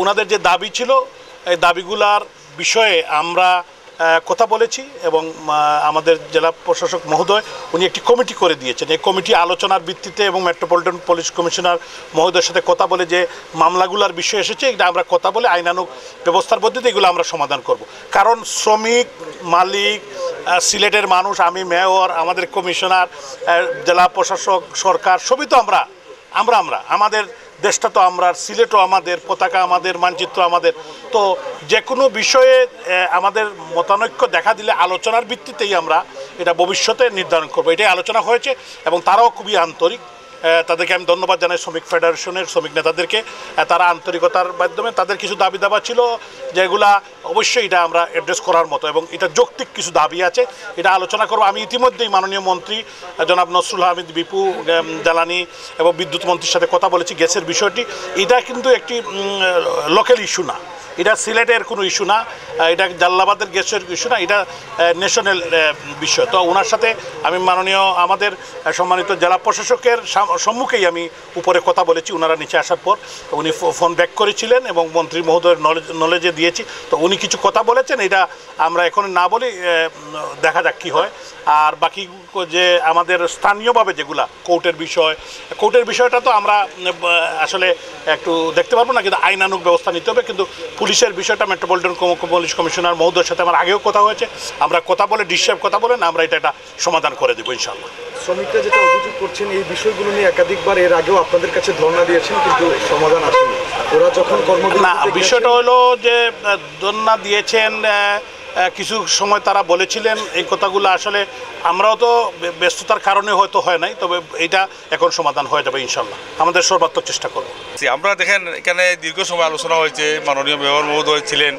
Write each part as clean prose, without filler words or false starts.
ওনাদের যে দাবি ছিল এই দাবিগুলার বিষয়ে আমরা কথা বলেছি এবং আমাদের জেলা প্রশাসক মহোদয় উনি একটি কমিটি করে দিয়েছেন। এই কমিটি আলোচনার ভিত্তিতে এবং মেট্রোপলিটন পুলিশ কমিশনার মহোদয়ের সাথে কথা বলে যে মামলাগুলার বিষয় এসেছে এটা আমরা কথা বলে আইনানুগ ব্যবস্থার পদ্ধতিতে এগুলো আমরা সমাধান করব। কারণ শ্রমিক, মালিক, সিলেটের মানুষ, আমি মেয়র, আমাদের কমিশনার, জেলা প্রশাসক, সরকার সবই তো আমরা আমাদের দেশটা তো আমরা, সিলেটও আমাদের, পতাকা আমাদের, মানচিত্র আমাদের। তো যে কোনো বিষয়ে আমাদের মতানৈক্য দেখা দিলে আলোচনার ভিত্তিতেই আমরা এটা ভবিষ্যতে নির্ধারণ করব। এটাই আলোচনা হয়েছে এবং তারাও খুবই আন্তরিক। তাদেরকে আমি ধন্যবাদ জানাই, শ্রমিক ফেডারেশনের শ্রমিক নেতাদেরকে। তারা আন্তরিকতার মাধ্যমে তাদের কিছু দাবি দাবা ছিল যেগুলা অবশ্যই এটা আমরা অ্যাড্রেস করার মতো এবং এটা যৌক্তিক কিছু দাবি আছে, এটা আলোচনা করব। আমি ইতিমধ্যেই মাননীয় মন্ত্রী জনাব নসরুল হামিদ বিপু, জ্বালানি এবং বিদ্যুৎ মন্ত্রীর সাথে কথা বলেছি। গ্যাসের বিষয়টি এটা কিন্তু একটি লোকাল ইস্যু না, এটা সিলেটের কোনো ইস্যু না, এটা জালালাবাদের গ্যাসের ইস্যু না, এটা ন্যাশনাল বিষয়। তো ওনার সাথে আমি মাননীয় আমাদের সম্মানিত জেলা প্রশাসকের সম্মুখেই আমি উপরে কথা বলেছি। ওনারা নিচে আসার পর উনি ফোন ব্যাক করেছিলেন এবং মন্ত্রী মহোদয়ের নলেজে দিয়েছি। তো উনি কিছু কথা বলেছেন, এটা আমরা এখন না বলি, দেখা যাক কী হয়। আর বাকি যে আমাদের স্থানীয়ভাবে যেগুলা কোর্টের বিষয়টা তো আমরা আসলে একটু দেখতে পারবো না, কিন্তু আইনানুগ ব্যবস্থা নিতে হবে। কিন্তু পুলিশের বিষয়টা মেট্রোপলিটন পুলিশ কমিশনার মহোদয়ের সাথে আমার আগেও কথা হয়েছে, আমরা কথা বলে ডিসিএফ কথা বলেন আমরা এটা সমাধান করে দেবো ইনশাআল্লাহ। শ্রমিকরা যেটা অভিযোগ করছেন এই বিষয়গুলো নিয়ে একাধিকবার এর আগেও আপনাদের কাছে ধর্ণা দিয়েছেন, কিন্তু সমাধান আসেনি। ওরা যখন না, বিষয়টা হলো যে ধর্ণা দিয়েছেন, কিছু সময় তারা বলেছিলেন এই কথাগুলো, আসলে আমরাও তো ব্যস্ততার কারণে হয়তো হয় নাই, তবে এটা এখন সমাধান হয়ে যাবে ইনশাল্লাহ, আমাদের সর্বাত্মক চেষ্টা করব। আমরা দেখেন এখানে দীর্ঘ সময় আলোচনা হয়েছে, মাননীয় মেয়র মহোদয় ছিলেন,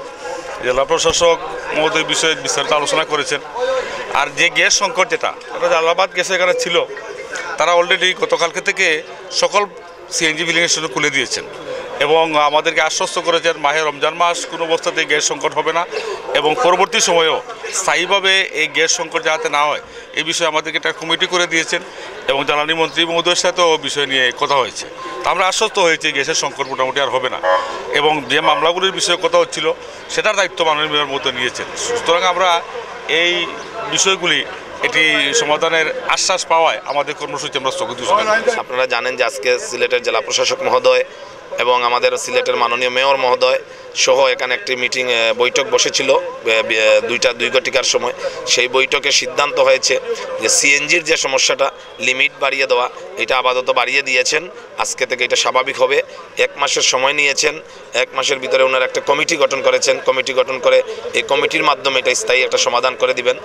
জেলা প্রশাসক মহোদয় বিষয়ে বিস্তারিত আলোচনা করেছেন। আর যে গ্যাস সংকট যেটা জালালাবাদ গ্যাসের এখানে ছিল, তারা অলরেডি গতকালকে থেকে সকল সিএনজি ফিলিং স্টেশন খুলে দিয়েছেন এবং আমাদেরকে আশ্বস্ত করেছেন মাহে রমজান মাস কোনো অবস্থাতেই গ্যাস সংকট হবে না এবং পরবর্তী সময়েও স্থায়ীভাবে এই গ্যাস সংকট যাতে না হয় এই বিষয়ে আমাদেরকে একটা কমিটি করে দিয়েছেন এবং জ্বালানি মন্ত্রী মহোদয়ের সাথেও বিষয় নিয়ে কথা হয়েছে। তো আমরা আশ্বস্ত হয়েছি গ্যাসের সংকট মোটামুটি আর হবে না এবং যে মামলাগুলির বিষয়ে কথা হচ্ছিল সেটার দায়িত্ব মাননীয় মেয়র মহোদয় নিয়েছেন। সুতরাং আমরা এই বিষয়গুলি এটি সমাধানের আশ্বাস পাওয়ায় আমাদের কর্মসূচি আমরা স্থগিত ঘোষণা করেছি। আপনারা জানেন যে আজকে সিলেটের জেলা প্রশাসক মহোদয় এবং আমাদের সিলেটের মাননীয় মেয়র মহোদয় সহ এখানে একটি বৈঠক বসেছিল 2 ঘটিকার সময়। সেই বৈঠকে সিদ্ধান্ত হয়েছে যে সিএনজির যে সমস্যাটা লিমিট বাড়িয়ে দেওয়া, এটা আপাতত বাড়িয়ে দিয়েছেন, আজকে থেকে এটা স্বাভাবিক হবে। 1 মাসের সময় নিয়েছেন, 1 মাসের ভিতরে ওনারা একটা কমিটি গঠন করেছেন, কমিটি গঠন করে এই কমিটির মাধ্যমে এটা স্থায়ী একটা সমাধান করে দিবেন।